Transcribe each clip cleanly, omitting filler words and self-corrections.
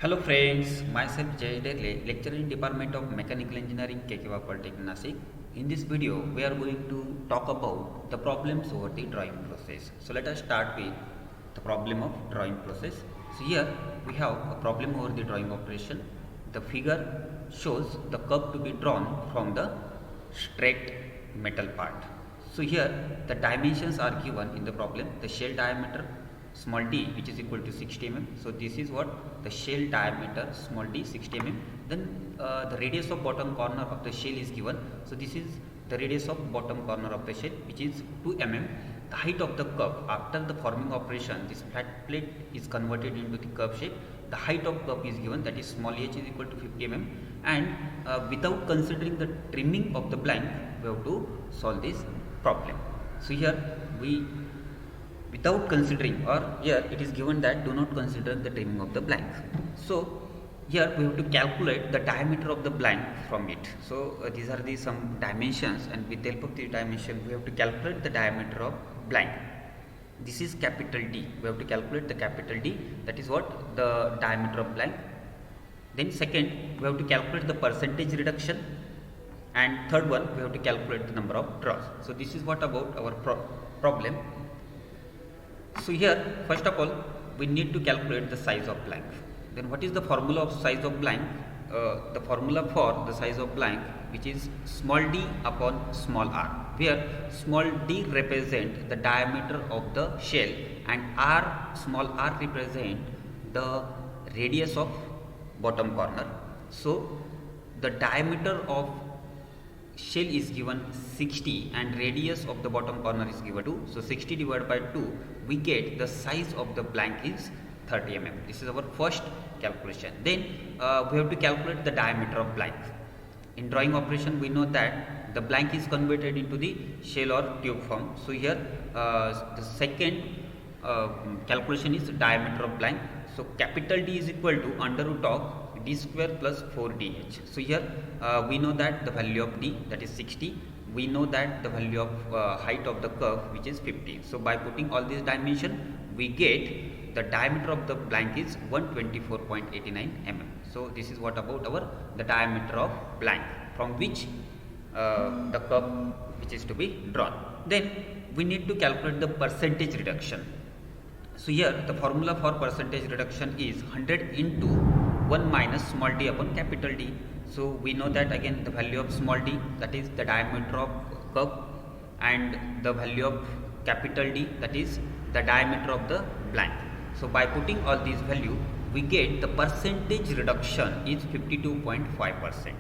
Hello friends, myself Jay Degle, lecturer in Department of Mechanical Engineering, Kekewa Polytechnic, Nasik. In this video, we are going to talk about the problems over the drawing process. So let us start with the problem of drawing process. So here we have a problem over the drawing operation. The figure shows the curve to be drawn from the straight metal part. So here the dimensions are given in the problem. The shell diameter small d, which is equal to 60 mm. So this is what the shell diameter small d 60 mm. Then the radius of bottom corner of the shell is given. So this is the radius of bottom corner of the shell, which is 2 mm. The height of the curve after the forming operation, this flat plate is converted into the curve shape. The height of curve is given, that is small h is equal to 50 mm. And without considering the trimming of the blank, we have to solve this problem. So here we without considering, or here it is given that do not consider the trimming of the blank. So here we have to calculate the diameter of the blank from it. So these are the some dimensions, and with the help of the dimension we have to calculate the diameter of blank. This is capital D. We have to calculate the capital D, that is what the diameter of blank. Then second, we have to calculate the percentage reduction, and third one, we have to calculate the number of draws. So this is what about our problem. So here first of all we need to calculate the size of blank. Then what is the formula of size of blank? The formula for the size of blank, which is small d upon small r, where small d represent the diameter of the shell and small r represent the radius of bottom corner. So the diameter of shell is given 60 and radius of the bottom corner is given 2. So 60 divided by 2, we get the size of the blank is 30 mm. This is our first calculation. Then we have to calculate the diameter of blank. In drawing operation, we know that the blank is converted into the shell or tube form. So here the second calculation is diameter of blank. So capital D is equal to under root of d square plus 4dh. So here we know that the value of d, that is 60. We know that the value of height of the curve, which is 50. So by putting all these dimension, we get the diameter of the blank is 124.89 mm. So this is what about our the diameter of blank from which the curve which is to be drawn. Then we need to calculate the percentage reduction. So here the formula for percentage reduction is 100 into 1 minus small d upon capital D. So we know that again the value of small d, that is the diameter of curve, and the value of capital D, that is the diameter of the blank. So by putting all these value, we get the percentage reduction is 52.5%.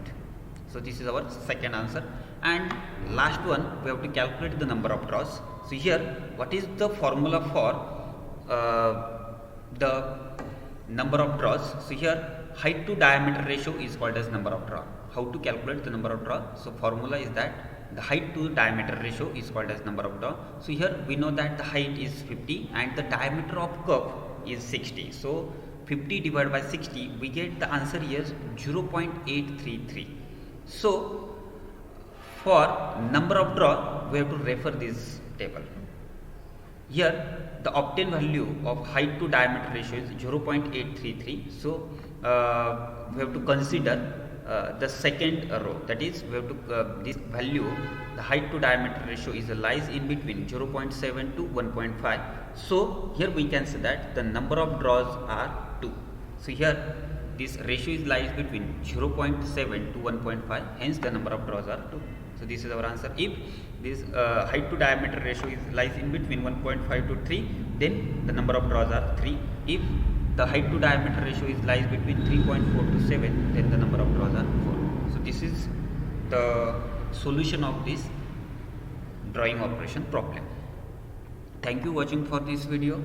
So this is our second answer. And last one, we have to calculate the number of draws. So here what is the formula for the number of draws? So here height to diameter ratio is called as number of draw. How to calculate the number of draw? So formula is that the height to diameter ratio is called as number of draw. So here we know that the height is 50 and the diameter of curve is 60. So 50 divided by 60, we get the answer here 0.833. So for number of draw, we have to refer this table. Here the obtained value of height to diameter ratio is 0.833. So we have to consider the second row, that is we have to this value, the height to diameter ratio is lies in between 0.7 to 1.5. So here we can say that the number of draws are 2. So here this ratio is lies between 0.7 to 1.5, hence the number of draws are 2. So this is our answer. If this height to diameter ratio is lies in between 1.5 to 3, then the number of draws are 3. If the height to diameter ratio is lies between 3.4 to 7, then the number of draws are 4. So this is the solution of this drawing operation problem. Thank you for watching for this video.